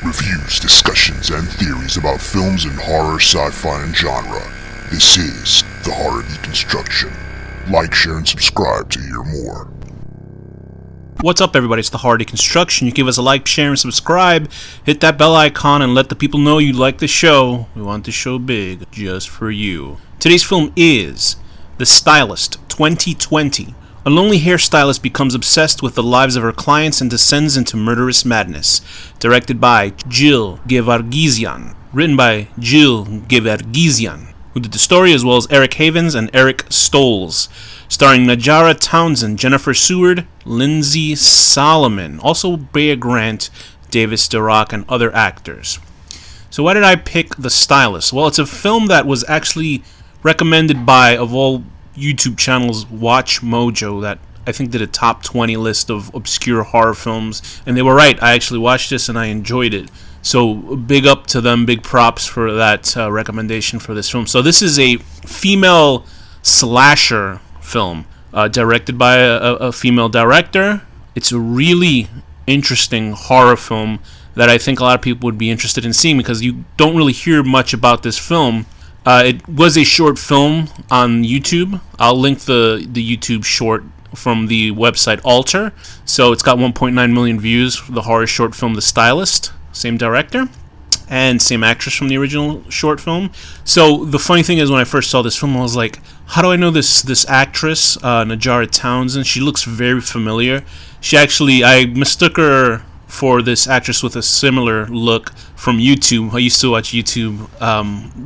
reviews, discussions, and theories about films in horror, sci-fi, and genre. This is The Horror Deconstruction. Like, share, and subscribe to hear more. What's up, everybody? It's The Horror Deconstruction. You give us a like, share, and subscribe. Hit that bell icon and let the people know you like the show. We want the show big, just for you. Today's film is The Stylist, 2020. A lonely hairstylist becomes obsessed with the lives of her clients and descends into murderous madness. Directed by Jill Gevargizian. Written by Jill Gevargizian, who did the story, as well as Eric Havens and Eric Stolz. Starring Najara Townsend, Jennifer Seward, Lindsay Solomon, also Brea Grant, Davis DeRock, and other actors. So why did I pick The Stylist? Well, it's a film that was actually recommended by, of all YouTube channels, Watch Mojo, that I think did a top 20 list of obscure horror films, and they were right. I actually watched this and I enjoyed it. So big up to them, big props for that recommendation for this film. So this is a female slasher film directed by a female director. It's a really interesting horror film that I think a lot of people would be interested in seeing, because you don't really hear much about this film. It was a short film on YouTube. I'll link the YouTube short from the website Alter. So it's got 1.9 million views for the horror short film The Stylist. Same director and same actress from the original short film. So the funny thing is, when I first saw this film, I was like, how do I know this actress, Najara Townsend? She looks very familiar. I mistook her for this actress with a similar look from YouTube. I used to watch YouTube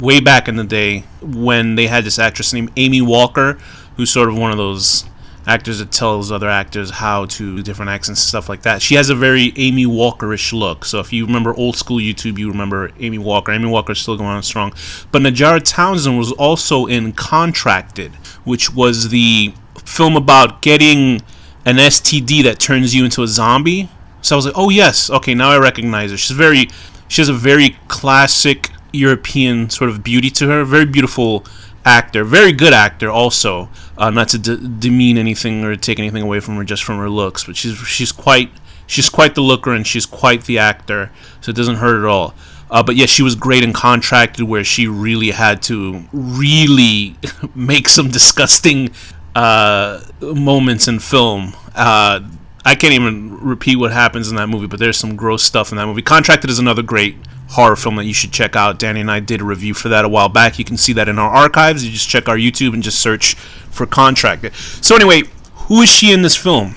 way back in the day when they had this actress named Amy Walker, who's sort of one of those actors that tells other actors how to do different accents and stuff like that. She has a very Amy Walker-ish look. So if you remember old school YouTube, you remember Amy Walker. Amy Walker's still going on strong. But Najara Townsend was also in Contracted, which was the film about getting an STD that turns you into a zombie. So I was like, oh yes, okay, now I recognize her. She has a very classic European sort of beauty to her. Very beautiful actor, very good actor also. Not to demean anything or take anything away from her just from her looks, but she's quite the looker and she's quite the actor, so it doesn't hurt at all. But yeah, she was great in Contracted, where she really had to make some disgusting moments in film. I can't even repeat what happens in that movie, but there's some gross stuff in that movie. Contracted is another great horror film that you should check out. Danny and I did a review for that a while back. You can see that in our archives. You just check our YouTube and just search for Contracted. So anyway, who is she in this film?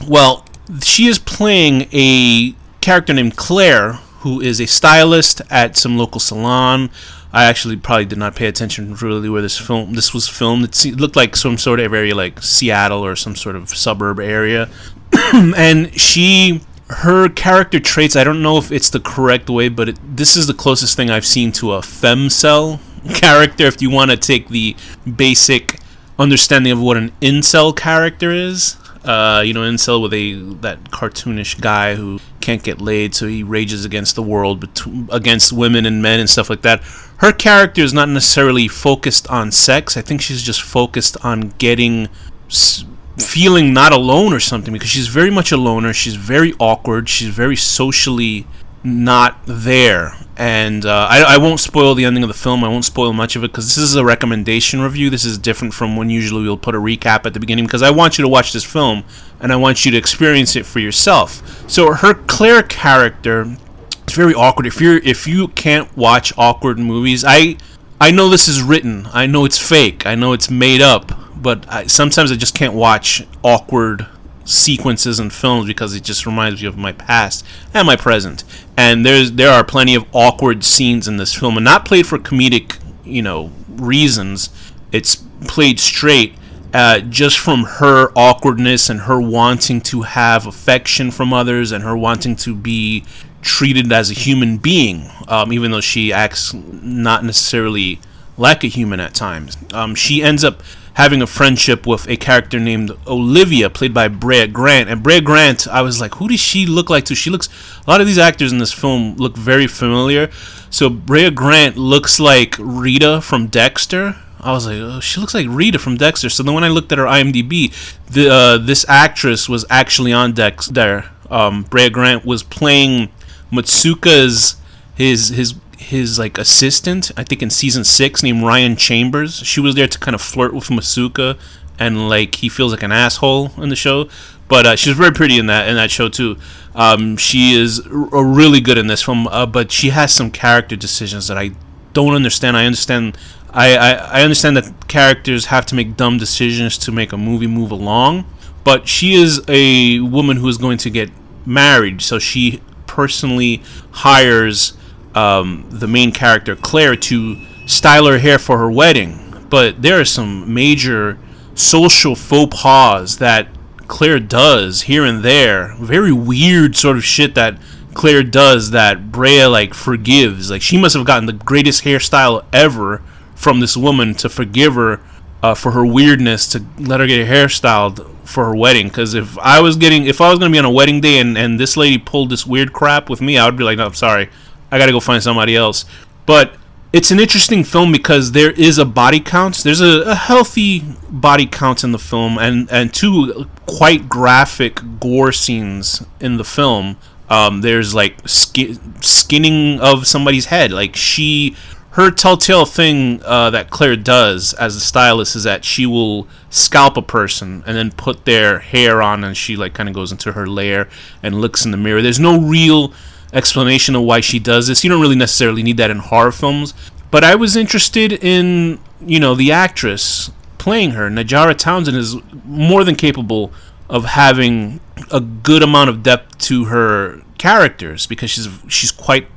Well, she is playing a character named Claire, who is a stylist at some local salon. I actually probably did not pay attention really where this was filmed. It looked like some sort of area like Seattle or some sort of suburb area. And her character traits, I don't know if it's the correct way, but this is the closest thing I've seen to a femcel character, if you want to take the basic understanding of what an incel character is. Incel with that cartoonish guy who can't get laid, so he rages against the world, against women and men and stuff like that. Her character is not necessarily focused on sex. I think she's just focused on feeling not alone or something, because she's very much a loner. She's very awkward. She's very socially not there. And I won't spoil the ending of the film. I won't spoil much of it, because this is a recommendation review. This is different from when usually we'll put a recap at the beginning, because I want you to watch this film and I want you to experience it for yourself. So her Claire character is very awkward. If you can't watch awkward movies, I know this is written. I know it's fake. I know it's made up. But sometimes I just can't watch awkward sequences in films, because it just reminds me of my past and my present. And there are plenty of awkward scenes in this film, and not played for comedic, reasons. It's played straight, just from her awkwardness and her wanting to have affection from others and her wanting to be treated as a human being, even though she acts not necessarily like a human at times. She ends up having a friendship with a character named Olivia, played by Brea Grant. And Brea Grant, I was like, who does she look like to? A lot of these actors in this film look very familiar. So Brea Grant looks like Rita from Dexter. I was like, oh, she looks like Rita from Dexter. So then when I looked at her IMDb, this actress was actually on Dexter. Brea Grant was playing Matsuka's his like assistant, I think in season 6, named Ryan Chambers. She was there to kind of flirt with Masuka, and like he feels like an asshole in the show. But she's very pretty in that show too. She is really good in this film, but she has some character decisions that I don't understand. I understand that characters have to make dumb decisions to make a movie move along, but she is a woman who is going to get married, so she personally hires the main character Claire to style her hair for her wedding. But there are some major social faux pas that Claire does here and there. Very weird sort of shit that Claire does that Brea like forgives. Like, she must have gotten the greatest hairstyle ever from this woman to forgive her for her weirdness, to let her get her hair styled for her wedding. Because if I was going to be on a wedding day and this lady pulled this weird crap with me, I would be like, no, I'm sorry, I gotta go find somebody else. But it's an interesting film because there is a body count. There's a healthy body count in the film, and two quite graphic gore scenes in the film. There's like skinning of somebody's head. Like, her telltale thing that Claire does as a stylist is that she will scalp a person and then put their hair on, and she like kind of goes into her lair and looks in the mirror. There's no real explanation of why she does this. You don't really necessarily need that in horror films, but I was interested in, the actress playing her. Najara Townsend is more than capable of having a good amount of depth to her characters because she's quite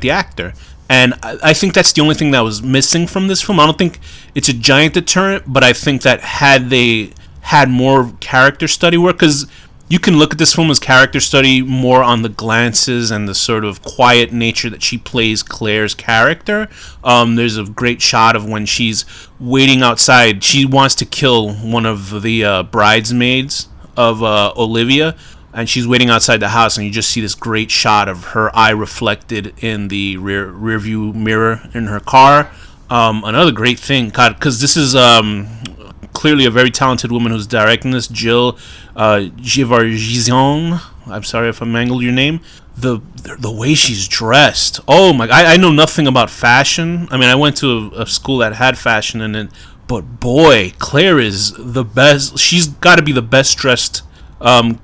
the actor. And I think that's the only thing that was missing from this film. I don't think it's a giant deterrent, but I think that had they had more character study work, because you can look at this film as character study more on the glances and the sort of quiet nature that she plays Claire's character. There's a great shot of when she's waiting outside. She wants to kill one of the bridesmaids of Olivia, and she's waiting outside the house, and you just see this great shot of her eye reflected in the rear view mirror in her car. Another great thing, because this is clearly a very talented woman who's directing this, Jill Givargizion. I'm sorry if I mangled your name. The way she's dressed. Oh my! I know nothing about fashion. I mean, I went to a school that had fashion in it, but boy, Claire is the best. She's got to be the best dressed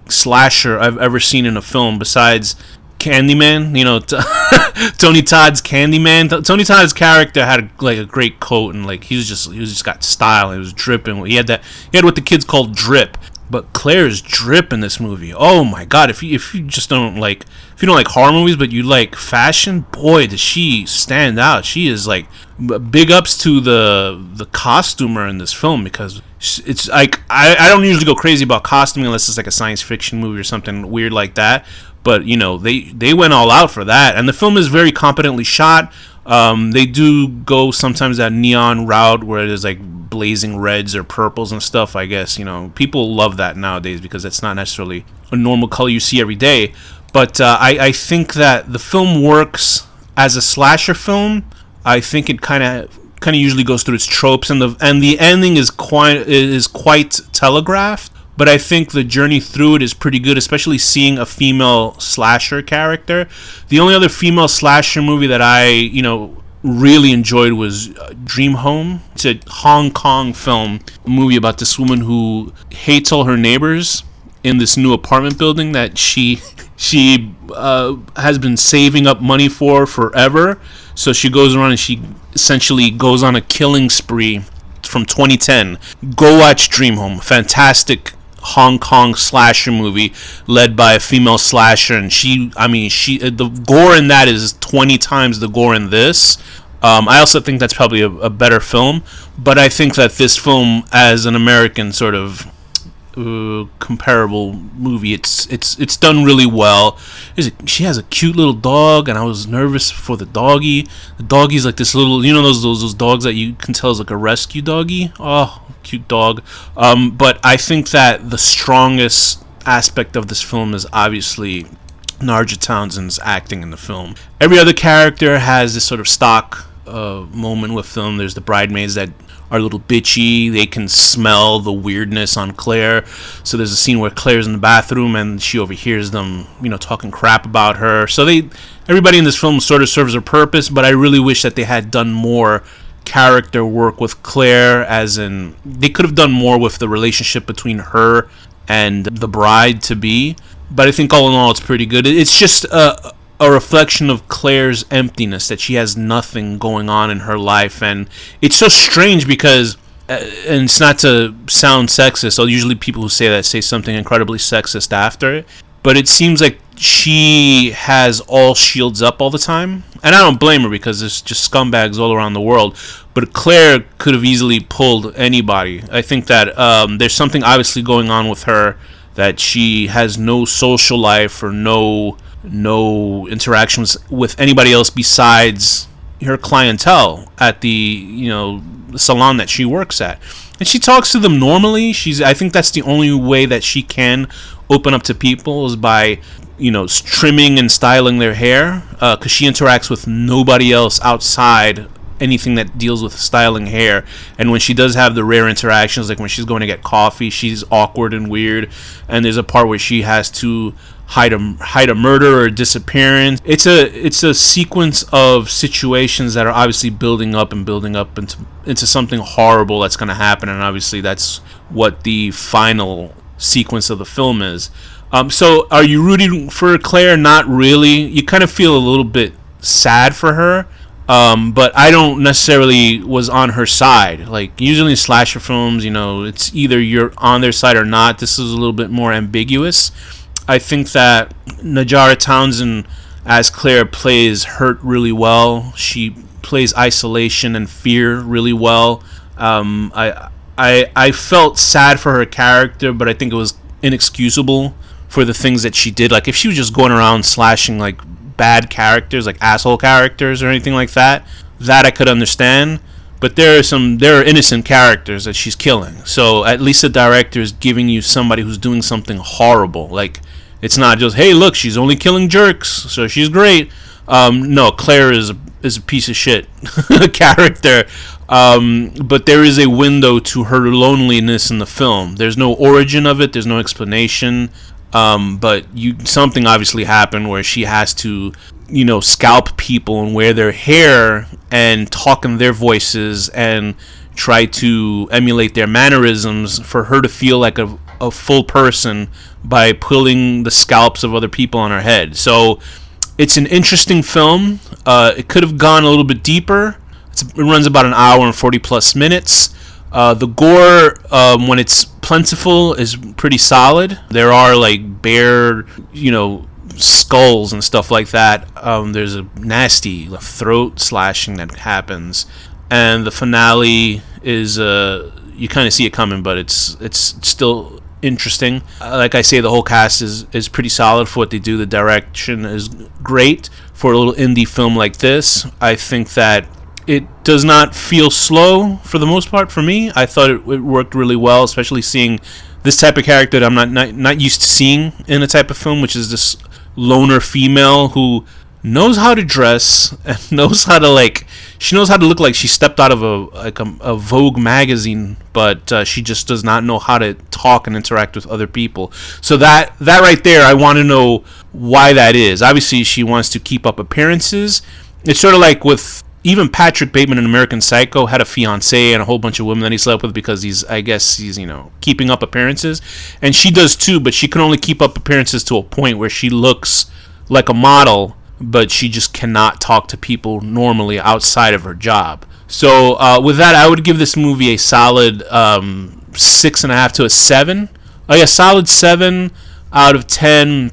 slasher I've ever seen in a film, besides Candyman. Tony Todd's Candyman. Tony Todd's character had a great coat, and like he was just got style. He was dripping. He had what the kids called drip. But Claire's drip in this movie. Oh my God! If you don't like horror movies, but you like fashion, boy, does she stand out. She is like big ups to the costumer in this film, because it's like I don't usually go crazy about costuming unless it's like a science fiction movie or something weird like that. But they went all out for that, and the film is very competently shot. They do go sometimes that neon route where there's like blazing reds or purples and stuff. I guess people love that nowadays because it's not necessarily a normal color you see every day. But I think that the film works as a slasher film. I think it kind of usually goes through its tropes, and the ending is quite telegraphed. But I think the journey through it is pretty good, especially seeing a female slasher character. The only other female slasher movie that I, really enjoyed was Dream Home. It's a Hong Kong film, a movie about this woman who hates all her neighbors in this new apartment building that she has been saving up money for forever. So she goes around and she essentially goes on a killing spree from 2010. Go watch Dream Home. Fantastic Hong Kong slasher movie led by a female slasher, and the gore in that is 20 times the gore in this. I also think that's probably a better film, but I think that this film, as an American sort of comparable movie, it's done really well. She has a cute little dog, and I was nervous for the doggy. The doggy's like this little, those dogs that you can tell is like a rescue doggy. Oh, cute dog. But I think that the strongest aspect of this film is obviously Narja Townsend's acting in the film. Every other character has this sort of stock moment with them. There's the bridesmaids that are a little bitchy. They can smell the weirdness on Claire. So there's a scene where Claire's in the bathroom and she overhears them, talking crap about her. So everybody in this film sort of serves a purpose, but I really wish that they had done more character work with Claire, as in they could have done more with the relationship between her and the bride-to-be. But I think all in all, it's pretty good. It's just a reflection of Claire's emptiness, that she has nothing going on in her life. And it's so strange because, and it's not to sound sexist, so usually people who say that say something incredibly sexist after it, but it seems like she has all shields up all the time. And I don't blame her, because there's just scumbags all around the world. But Claire could have easily pulled anybody. I think that there's something obviously going on with her, that she has no social life or no interactions with anybody else besides her clientele at the salon that she works at. And she talks to them normally. I think that's the only way that she can open up to people, is by trimming and styling their hair, because she interacts with nobody else outside anything that deals with styling hair. And when she does have the rare interactions, like when she's going to get coffee, she's awkward and weird. And there's a part where she has to hide a murder or a disappearance. It's a sequence of situations that are obviously building up into something horrible that's going to happen. And obviously that's what the final sequence of the film is. So are you rooting for Claire? Not really. You kind of feel a little bit sad for her. But I don't necessarily was on her side. Like, usually in slasher films, it's either you're on their side or not. This is a little bit more ambiguous. I think that Najara Townsend as Claire plays hurt really well. She plays isolation and fear really well. I felt sad for her character, but I think it was inexcusable for the things that she did. Like, if she was just going around slashing like bad characters, like asshole characters or anything like that I could understand. But there are innocent characters that she's killing. So at least the director is giving you somebody who's doing something horrible. Like, it's not just, hey, look, she's only killing jerks, so she's great. No, Claire is a piece of shit character. But there is a window to her loneliness in the film. There's no origin of it. There's no explanation. But something obviously happened where she has to, scalp people and wear their hair and talk in their voices and try to emulate their mannerisms for her to feel like a full person by pulling the scalps of other people on her head. So it's an interesting film. It could have gone a little bit deeper. It runs about an hour and 40 plus minutes. The gore, when it's plentiful, is pretty solid. There are like bare, skulls and stuff like that. There's a nasty throat slashing that happens, and the finale is you kind of see it coming, but it's still interesting. Like I say, the whole cast is pretty solid for what they do. The direction is great for a little indie film like this. I think that it does not feel slow for the most part for me. I thought it worked really well, especially seeing this type of character that I'm not used to seeing in a type of film, which is this loner female who knows how to dress and knows how to she knows how to look like she stepped out of a Vogue magazine, but she just does not know how to talk and interact with other people. So that right there, I want to know why that is. Obviously, she wants to keep up appearances. It's sort of like with even Patrick Bateman in American Psycho had a fiancée and a whole bunch of women that he slept with because he's keeping up appearances. And she does too, but she can only keep up appearances to a point where she looks like a model, but she just cannot talk to people normally outside of her job. So with that, I would give this movie a solid 6.5 to a 7. A solid 7 out of 10.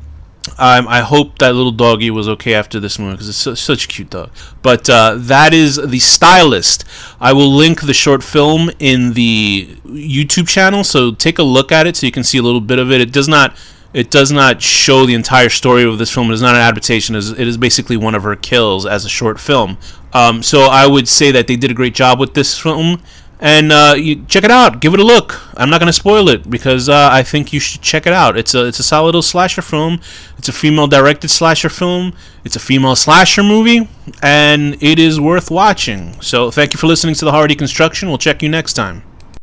I hope that little doggy was okay after this movie because it's such a cute dog. But that is The Stylist. I will link the short film in the YouTube channel, so take a look at it so you can see a little bit of it. It does not show the entire story of this film. It is not an adaptation. It is basically one of her kills as a short film. So I would say that they did a great job with this film. And you check it out. Give it a look. I'm not going to spoil it because I think you should check it out. It's a solid little slasher film. It's a female-directed slasher film. It's a female slasher movie, and it is worth watching. So thank you for listening to The Horror Deconstruction. We'll check you next time.